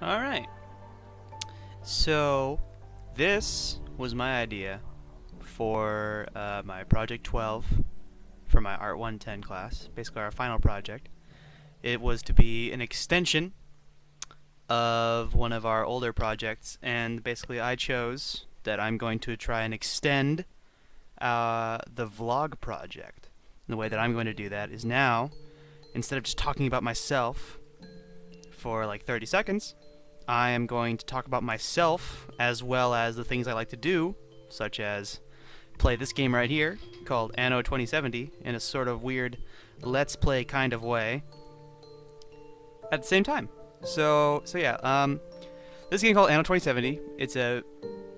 Alright, so this was my idea for my Project 12 for my Art110 class, basically our final project. It was to be an extension of one of our older projects, and basically I chose that I'm going to try and extend the vlog project. And the way that I'm going to do that is now, instead of just talking about myself for like 30 seconds, I am going to talk about myself as well as the things I like to do, such as play this game right here called Anno 2070 in a sort of weird let's play kind of way at the same time. So yeah, this game called Anno 2070,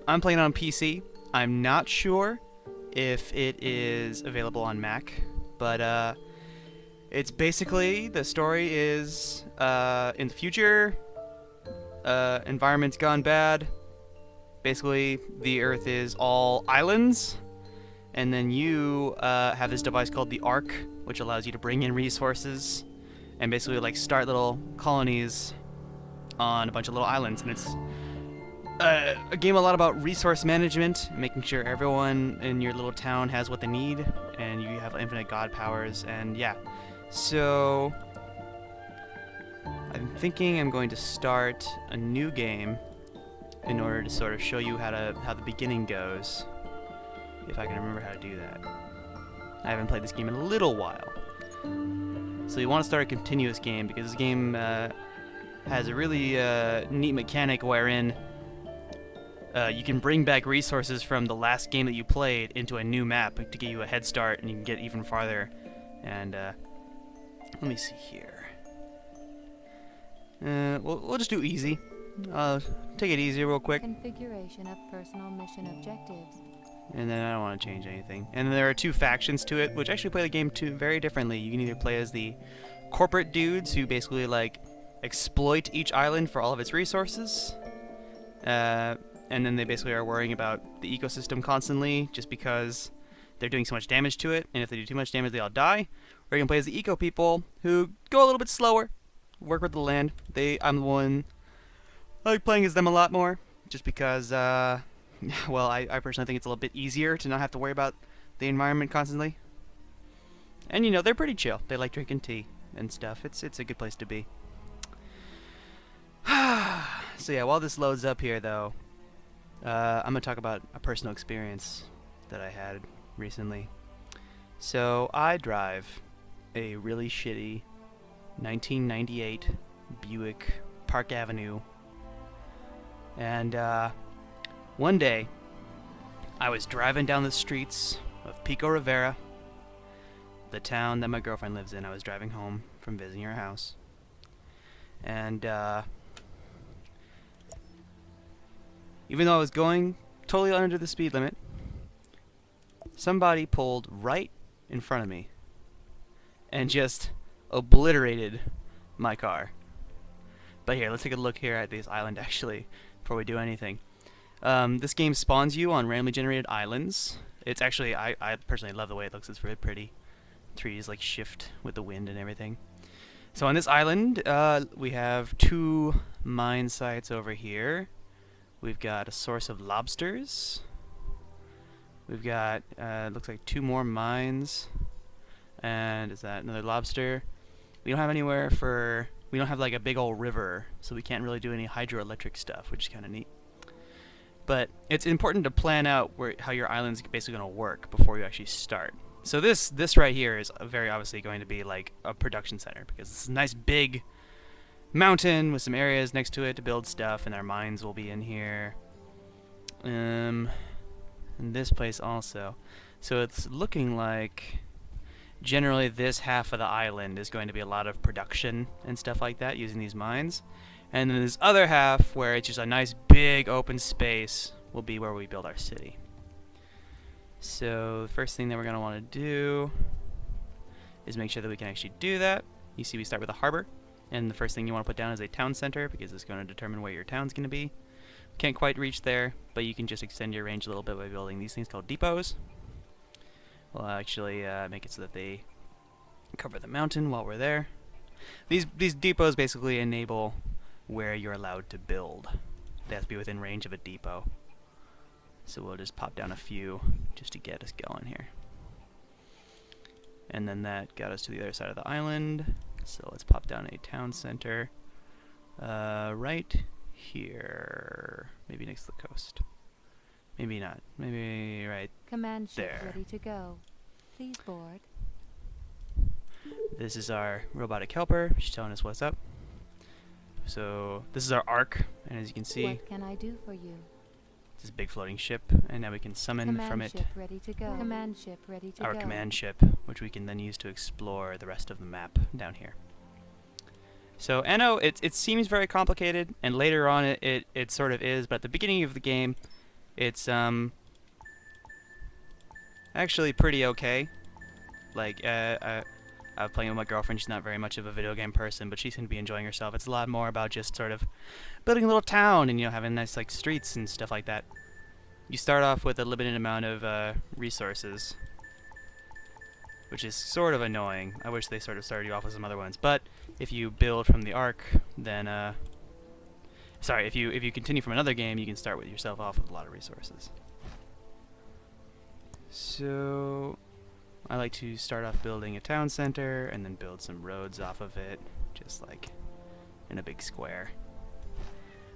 I'm playing it on PC. I'm not sure if it is available on Mac, but it's basically, the story is in the future, environment's gone bad. Basically, the Earth is all islands, and then you have this device called the Ark, which allows you to bring in resources and basically like start little colonies on a bunch of little islands. And it's a game a lot about resource management, making sure everyone in your little town has what they need, and you have infinite god powers. And yeah, so I'm thinking I'm going to start a new game in order to sort of show you how the beginning goes, if I can remember how to do that. I haven't played this game in a little while. So you want to start a continuous game, because this game has a really neat mechanic wherein you can bring back resources from the last game that you played into a new map to get you a head start, and you can get even farther. And let me see here. We'll just do easy. Take it easy real quick. Configuration of personal mission objectives. And then I don't want to change anything. And then there are two factions to it, which actually play the game very differently. You can either play as the corporate dudes who basically like exploit each island for all of its resources, and then they basically are worrying about the ecosystem constantly just because they're doing so much damage to it, and if they do too much damage they all die. Or you can play as the eco people who go a little bit slower, work with the land. I'm the one, I like playing as them a lot more, just because well, I personally think it's a little bit easier to not have to worry about the environment constantly. And you know, they're pretty chill. They like drinking tea and stuff. It's a good place to be. So yeah, while this loads up here though, I'm gonna talk about a personal experience that I had recently. So I drive a really shitty 1998 Buick Park Avenue, and one day I was driving down the streets of Pico Rivera, the town that my girlfriend lives in. I was driving home from visiting her house, and even though I was going totally under the speed limit, somebody pulled right in front of me and just obliterated my car. But here, let's take a look here at this island actually before we do anything. This game spawns you on randomly generated islands. It's actually, I personally love the way it looks. It's very pretty. Trees like shift with the wind and everything. So on this island, we have two mine sites over here. We've got a source of lobsters. We've got, looks like two more mines. And is that another lobster? We don't have anywhere for, we don't have like a big old river, so we can't really do any hydroelectric stuff, which is kind of neat. But it's important to plan out how your island's basically going to work before you actually start. So this right here is very obviously going to be like a production center, because it's a nice big mountain with some areas next to it to build stuff, and our mines will be in here. And this place also. So it's looking like generally this half of the island is going to be a lot of production and stuff like that using these mines. And then this other half, where it's just a nice big open space, will be where we build our city. So the first thing that we're going to want to do is make sure that we can actually do that. You see we start with a harbor, and the first thing you want to put down is a town center, because it's going to determine where your town's going to be. Can't quite reach there, but you can just extend your range a little bit by building these things called depots. We'll actually make it so that they cover the mountain while we're there. These depots basically enable where you're allowed to build. They have to be within range of a depot. So we'll just pop down a few just to get us going here. And then that got us to the other side of the island. So let's pop down a town center right here. Maybe next to the coast. Maybe not. Maybe right Command ship there. ready to go. Please board. This is our robotic helper. She's telling us what's up. So this is our ark, and as you can see, What can I do for you? it's this big floating ship, and now we can summon Command from it ship ready to go. Command ship ready to our go. command ship, which we can then use to explore the rest of the map down here. So Anno, it seems very complicated, and later on it sort of is, but at the beginning of the game, it's actually pretty okay. Like I'm playing with my girlfriend. She's not very much of a video game person, but she seems to be enjoying herself. It's a lot more about just sort of building a little town and, you know, having nice like streets and stuff like that. You start off with a limited amount of resources, which is sort of annoying. I wish they sort of started you off with some other ones. But if you build from the Ark, then sorry, if you continue from another game, you can start with yourself off with a lot of resources. So I like to start off building a town center and then build some roads off of it, just like in a big square.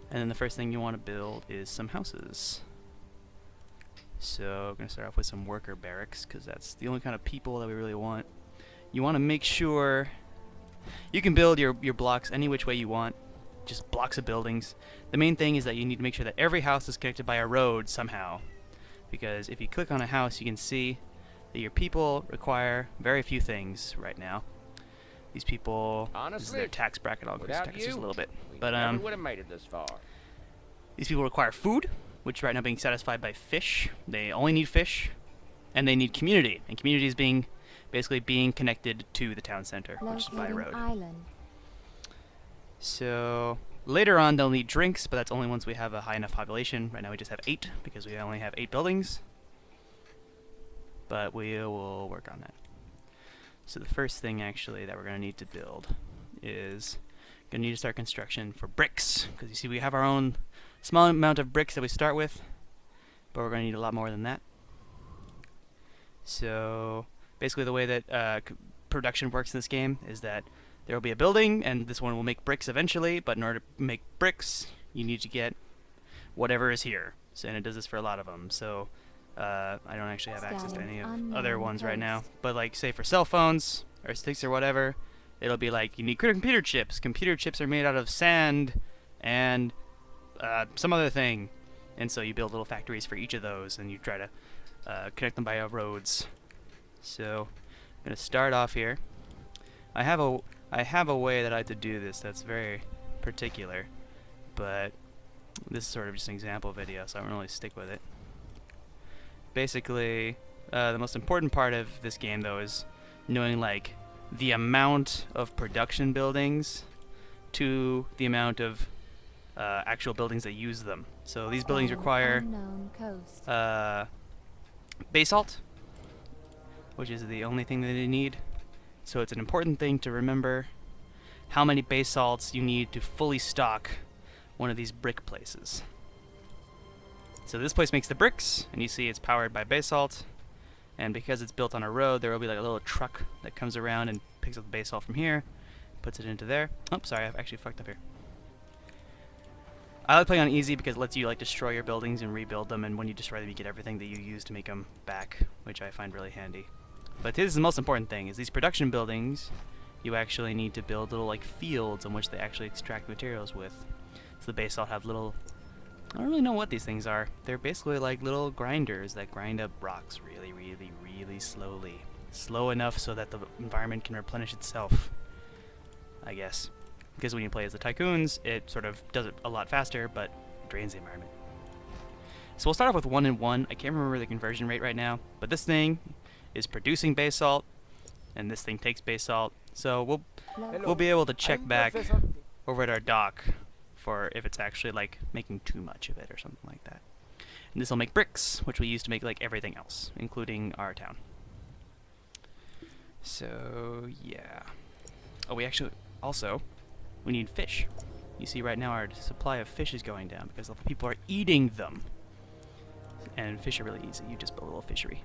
And then the first thing you want to build is some houses. So I'm going to start off with some worker barracks, because that's the only kind of people that we really want. You want to make sure you can build your blocks any which way you want, just blocks of buildings. The main thing is that you need to make sure that every house is connected by a road somehow, because if you click on a house, you can see that your people require very few things right now. These people, this is their tax bracket. I'll increase taxes just a little bit, but never would have made it this far. these people require food, which right now being satisfied by fish. They only need fish, and they need community, and community is basically being connected to the town center, which is by road. Island. So later on they'll need drinks, but that's only once we have a high enough population. Right now we just have 8 because we only have 8 buildings. But we will work on that. So the first thing actually that we're going to need to build is going to need to start construction for bricks, because you see we have our own small amount of bricks that we start with, but we're going to need a lot more than that. So basically the way that production works in this game is that there will be a building, and this one will make bricks eventually, but in order to make bricks you need to get whatever is here. So, and it does this for a lot of them. So I don't actually have access to any of other ones right now, but like say for cell phones or sticks or whatever, it'll be like you need computer chips. Computer chips are made out of sand and some other thing, and so you build little factories for each of those, and you try to connect them by roads. So I'm gonna start off here. I have a way that I like to do this that's very particular, but this is sort of just an example video, so I don't really stick with it. Basically, the most important part of this game, though, is knowing like the amount of production buildings to the amount of actual buildings that use them. So these buildings require basalt, which is the only thing that they need. So it's an important thing to remember how many basalts you need to fully stock one of these brick places. So this place makes the bricks, and you see it's powered by basalt, and because it's built on a road, there will be like a little truck that comes around and picks up the basalt from here, puts it into there. Oh, sorry, I've actually fucked up here. I like playing on easy because it lets you like destroy your buildings and rebuild them, and when you destroy them you get everything that you use to make them back, which I find really handy. But this is the most important thing, is these production buildings, you actually need to build little like fields in which they actually extract materials with. So the basalt have little, I don't really know what these things are. They're basically like little grinders that grind up rocks really, really, really slowly. Slow enough so that the environment can replenish itself, I guess. Because when you play as the tycoons, it sort of does it a lot faster, but drains the environment. So we'll start off with 1 and 1. I can't remember the conversion rate right now, but this thing is producing basalt, and this thing takes basalt. So we'll be able to check back over at our dock for if it's actually like making too much of it or something like that. And this will make bricks, which we use to make like everything else, including our town. So yeah. Oh, we need fish. you see right now our supply of fish is going down because people are eating them. And fish are really easy. You just build a little fishery.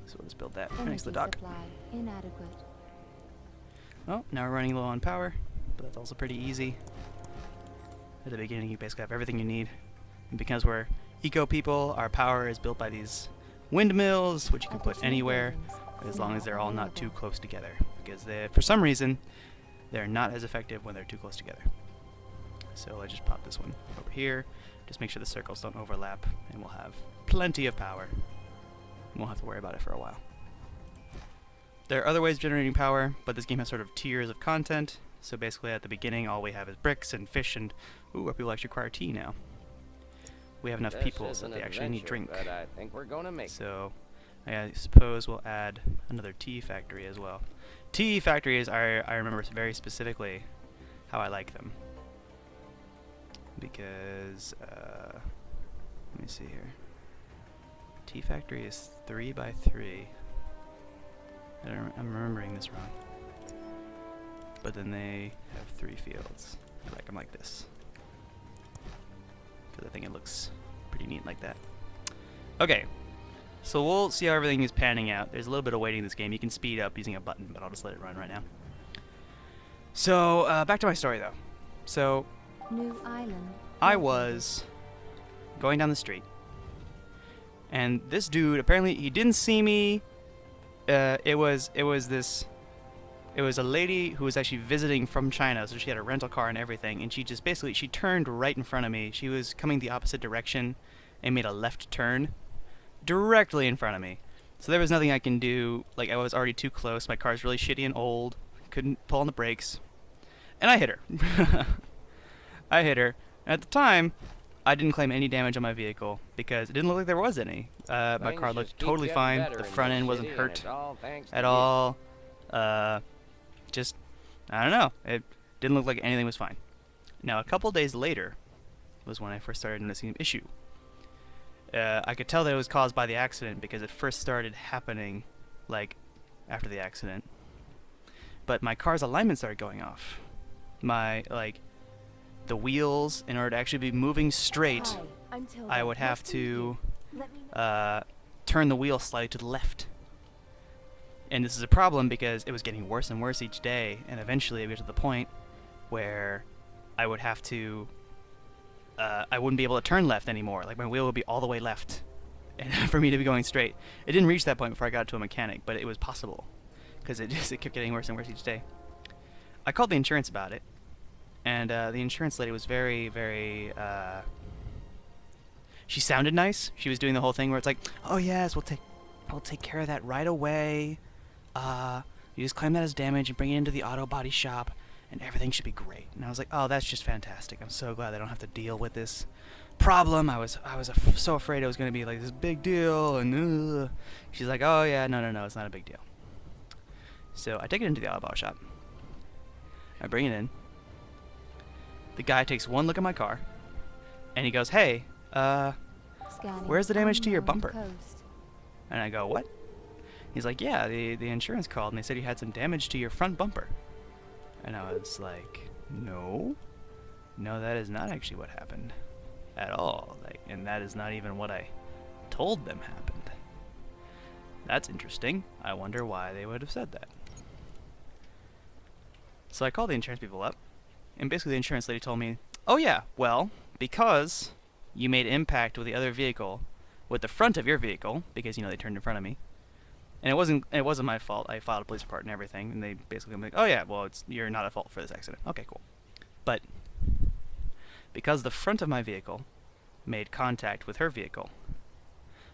So we'll just build that right next to the dock. Supply inadequate. Oh, now we're running low on power, but that's also pretty easy. At the beginning, you basically have everything you need. And because we're eco people, our power is built by these windmills, which you can put anywhere, as long as they're all not too close together. Because for some reason, they're not as effective when they're too close together. So let's just pop this one over here. Just make sure the circles don't overlap, and we'll have plenty of power. We won't have to worry about it for a while. There are other ways of generating power, but this game has sort of tiers of content. So basically at the beginning, all we have is bricks and fish and... Ooh, our people actually require tea now. We have enough people so they actually need drink. But I think we're gonna make So I suppose we'll add another tea factory as well. Tea factories, I remember very specifically how I like them. Because, let me see here. Tea factory is 3 by 3. I'm remembering this wrong. But then they have 3 fields. I like them like this. Because I think it looks pretty neat like that. Okay, so we'll see how everything is panning out. There's a little bit of waiting in this game. You can speed up using a button, but I'll just let it run right now. So, back to my story though. So, New island. I was going down the street, and this dude, apparently he didn't see me. It was a lady who was actually visiting from China, so she had a rental car and everything, and she just basically, she turned right in front of me. She was coming the opposite direction and made a left turn directly in front of me. So there was nothing I can do. Like, I was already too close. My car's really shitty and old. Couldn't pull on the brakes. And I hit her. I hit her. At the time, I didn't claim any damage on my vehicle because it didn't look like there was any. My car looked totally fine. The front end wasn't hurt at all. Just, I don't know. It didn't look like anything was fine. Now, a couple days later was when I first started noticing an issue. I could tell that it was caused by the accident because it first started happening, like, after the accident. But my car's alignment started going off. The wheels, in order to actually be moving straight, I would have to turn the wheel slightly to the left. And this is a problem because it was getting worse and worse each day, and eventually it would get to the point where I would have to, I wouldn't be able to turn left anymore. Like, my wheel would be all the way left and for me to be going straight. It didn't reach that point before I got to a mechanic, but it was possible because it kept getting worse and worse each day. I called the insurance about it. And the insurance lady was very, very, she sounded nice. She was doing the whole thing where it's like, oh yes, we'll take care of that right away. You just claim that as damage and bring it into the auto body shop, and everything should be great. And I was like, oh, that's just fantastic. I'm so glad I don't have to deal with this problem. I was so afraid it was going to be like this big deal, and she's like, oh yeah, no, it's not a big deal. So I take it into the auto body shop. I bring it in. The guy takes one look at my car, and he goes, hey, where's the damage to your bumper? Coast. And I go, what? He's like, yeah, the insurance called, and they said you had some damage to your front bumper. And I was like, no, that is not actually what happened at all. Like, and that is not even what I told them happened. That's interesting. I wonder why they would have said that. So I called the insurance people up. And basically the insurance lady told me, oh yeah, well, because you made impact with the other vehicle, with the front of your vehicle, because, you know, they turned in front of me. And it wasn't my fault. I filed a police report and everything, and they basically were like, oh yeah, well, you're not at fault for this accident. Okay, cool. But because the front of my vehicle made contact with her vehicle,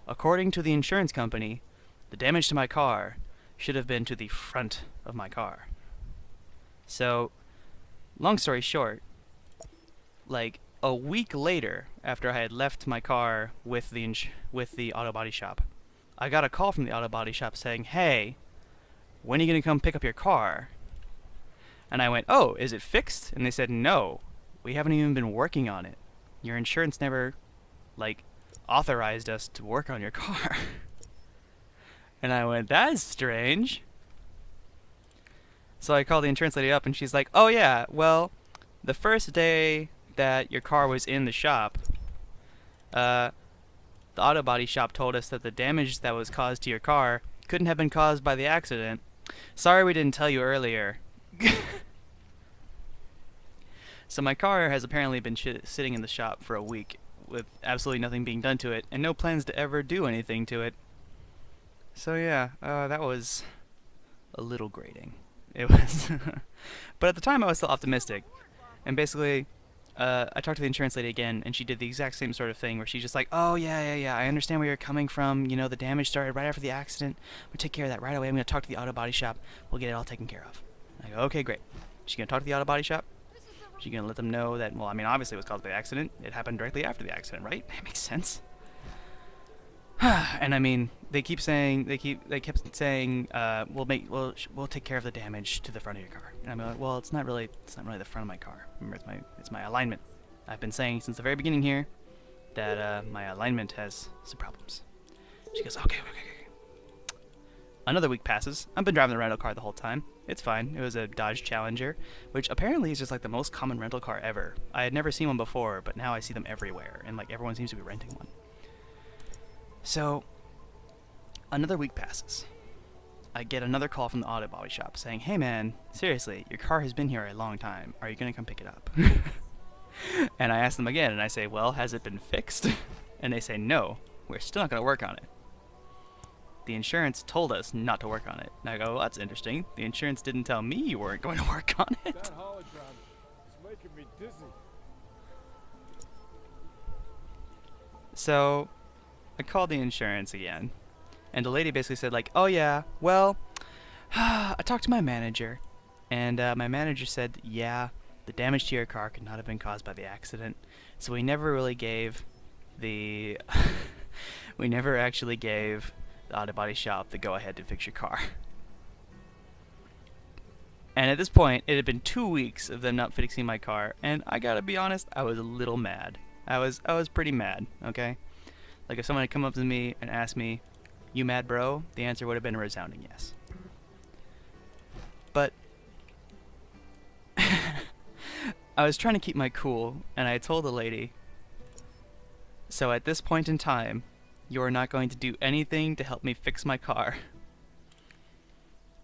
according to the insurance company, the damage to my car should have been to the front of my car. So, long story short, like a week later, after I had left my car with the auto body shop, I got a call from the auto body shop saying, hey, when are you going to come pick up your car? And I went, oh, is it fixed? And they said, no, we haven't even been working on it. Your insurance never, like, authorized us to work on your car. And I went, that's strange. So I called the insurance lady up, and she's like, oh yeah, well, the first day that your car was in the shop, the auto body shop told us that the damage that was caused to your car couldn't have been caused by the accident. Sorry we didn't tell you earlier. So my car has apparently been sitting in the shop for a week with absolutely nothing being done to it and no plans to ever do anything to it. So yeah, that was a little grating. It was. But at the time I was still optimistic. And basically, I talked to the insurance lady again, and she did the exact same sort of thing, where she's just like, oh, yeah, I understand where you're coming from. You know, the damage started right after the accident. We'll take care of that right away. I'm going to talk to the auto body shop. We'll get it all taken care of. I go, okay, great. She's going to talk to the auto body shop. She's going to let them know that, well, I mean, obviously it was caused by the accident. It happened directly after the accident, right? That makes sense. And I mean, they kept saying, we'll take care of the damage to the front of your car. And I'm like, well, it's not really the front of my car. Remember, it's my alignment. I've been saying since the very beginning here that my alignment has some problems. She goes, okay. Another week passes. I've been driving the rental car the whole time. It's fine. It was a Dodge Challenger, which apparently is just like the most common rental car ever. I had never seen one before, but now I see them everywhere, and like everyone seems to be renting one. So, another week passes. I get another call from the auto body shop saying, hey man, seriously, your car has been here a long time. Are you going to come pick it up? And I ask them again, and I say, well, has it been fixed? And they say, no, we're still not going to work on it. The insurance told us not to work on it. And I go, well, that's interesting. The insurance didn't tell me you weren't going to work on it. That hologram is making me dizzy. So, I called the insurance again. And the lady basically said, like, oh yeah, well, I talked to my manager. And my manager said, that, yeah, the damage to your car could not have been caused by the accident. So we never really gave the... we never actually gave the auto body shop the go-ahead to fix your car. And at this point, it had been 2 weeks of them not fixing my car, and I gotta be honest, I was a little mad. I was pretty mad, okay? Like if someone had come up to me and asked me, you mad bro? The answer would have been a resounding yes. But I was trying to keep my cool, and I told the lady, so at this point in time, you are not going to do anything to help me fix my car.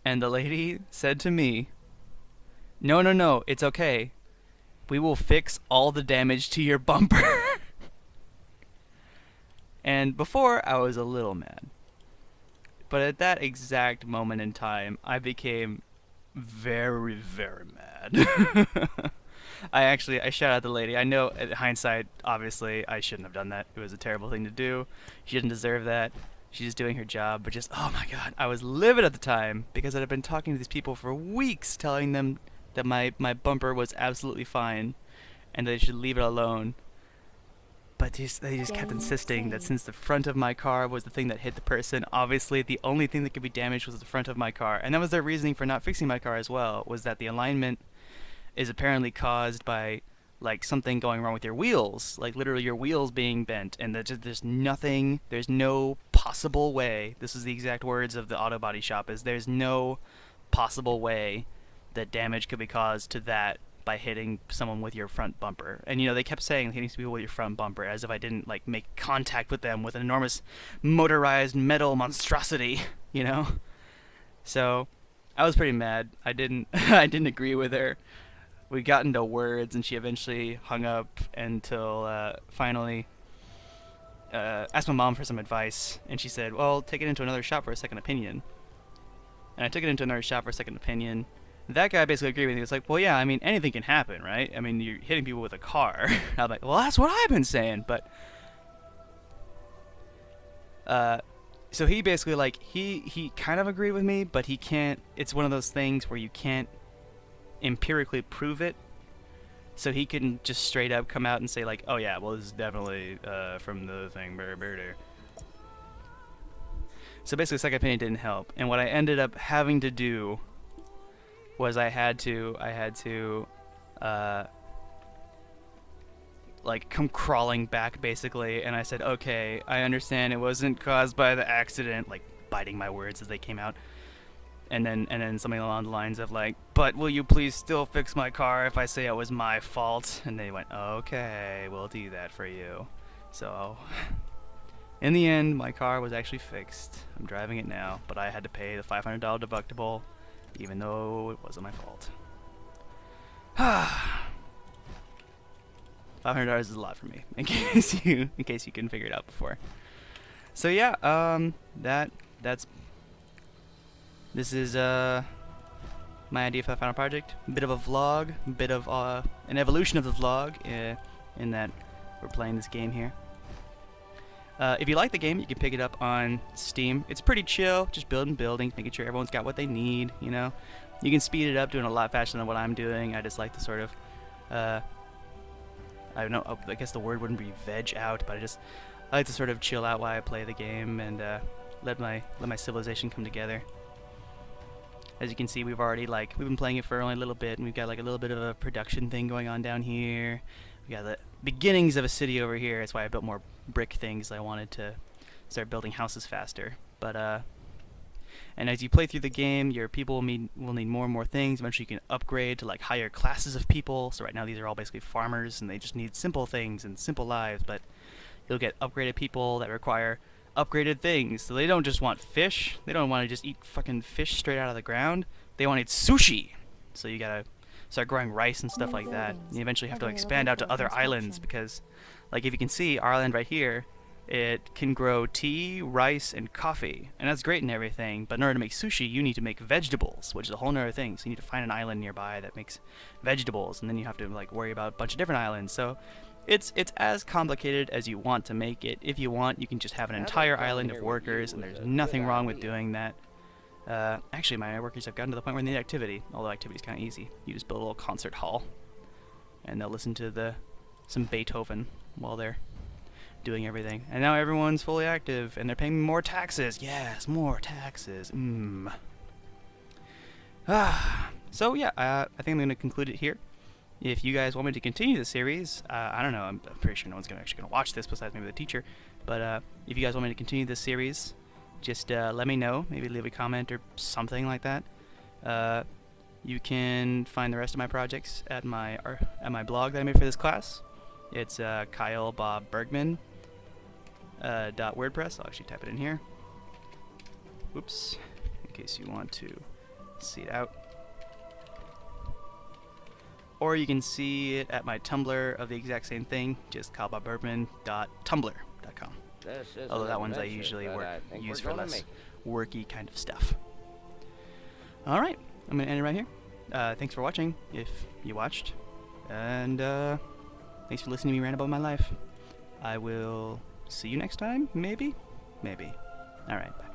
And the lady said to me, no, it's okay. We will fix all the damage to your bumper. And before, I was a little mad. But at that exact moment in time, I became very, very mad. I shouted at the lady. I know, in hindsight, obviously, I shouldn't have done that. It was a terrible thing to do. She didn't deserve that. She's just doing her job. But just, oh my god, I was livid at the time because I had been talking to these people for weeks, telling them that my bumper was absolutely fine and they should leave it alone. But they just kept insisting that since the front of my car was the thing that hit the person, obviously the only thing that could be damaged was the front of my car. And that was their reasoning for not fixing my car as well, was that the alignment is apparently caused by like something going wrong with your wheels, like literally your wheels being bent, and that there's no possible way, this is the exact words of the auto body shop, is there's no possible way that damage could be caused to that by hitting someone with your front bumper. And you know, they kept saying hitting people with your front bumper as if I didn't like make contact with them with an enormous motorized metal monstrosity, you know? So I was pretty mad. I didn't agree with her. We got into words, and she eventually hung up until finally asked my mom for some advice, and she said, well, take it into another shop for a second opinion. And I took it into another shop for a second opinion. That guy basically agreed with me. It's like, well, yeah, I mean, anything can happen, right? I mean, you're hitting people with a car. I'm like, well, that's what I've been saying, but... so he basically, like, he kind of agreed with me, but he can't... It's one of those things where you can't empirically prove it. So he couldn't just straight up come out and say, like, oh, yeah, well, this is definitely from the thing. So basically, second opinion didn't help. And what I ended up having to do was I had to like come crawling back basically, and I said, okay, I understand it wasn't caused by the accident, like biting my words as they came out, and then something along the lines of like, but will you please still fix my car if I say it was my fault? And they went, okay, we'll do that for you. So in the end, my car was actually fixed. I'm driving it now, but I had to pay the $500 deductible, even though it wasn't my fault. $500 is a lot for me, in case you couldn't figure it out before. So yeah, this is my idea for the final project. A bit of a vlog, a bit of an evolution of the vlog, in that we're playing this game here. If you like the game, you can pick it up on Steam. It's pretty chill, just building buildings, making sure everyone's got what they need, you know. You can speed it up, doing a lot faster than what I'm doing. I just like to sort of, I don't know, I guess the word wouldn't be veg out, but I like to sort of chill out while I play the game and let my civilization come together. As you can see, we've been playing it for only a little bit, and we've got like a little bit of a production thing going on down here. We got the beginnings of a city over here. That's why I built more brick things. I wanted to start building houses faster. But and as you play through the game, your people will need more and more things. Eventually, you can upgrade to like higher classes of people. So right now, these are all basically farmers, and they just need simple things and simple lives. But you'll get upgraded people that require upgraded things. So they don't just want fish. They don't want to just eat fucking fish straight out of the ground. They want to eat sushi. So you gotta start growing rice and stuff like that. You eventually have to expand out to other islands because, like, if you can see, our island right here, it can grow tea, rice, and coffee. And that's great and everything, but in order to make sushi, you need to make vegetables, which is a whole nother thing. So you need to find an island nearby that makes vegetables, and then you have to like worry about a bunch of different islands. So it's as complicated as you want to make it. If you want, you can just have an entire island of workers, and there's nothing wrong with doing that. Actually, my workers have gotten to the point where they need activity, although activity's kind of easy. You just build a little concert hall, and they'll listen to some Beethoven while they're doing everything. And now everyone's fully active, and they're paying more taxes. Yes, more taxes. So yeah, I think I'm going to conclude it here. If you guys want me to continue the series, I don't know, I'm pretty sure no one's actually going to watch this besides maybe the teacher, but if you guys want me to continue this series, just let me know. Maybe leave a comment or something like that. You can find the rest of my projects at my blog that I made for this class. It's KyleBobBergman .wordpress. I'll actually type it in here. Oops, in case you want to see it out. Or you can see it at my Tumblr of the exact same thing, just KyleBobBergman.tumblr.com. Although that one's I usually use for less worky kind of stuff. Alright, I'm going to end it right here. Thanks for watching, if you watched. And thanks for listening to me rant about my life. I will see you next time, maybe? Maybe. Alright, bye.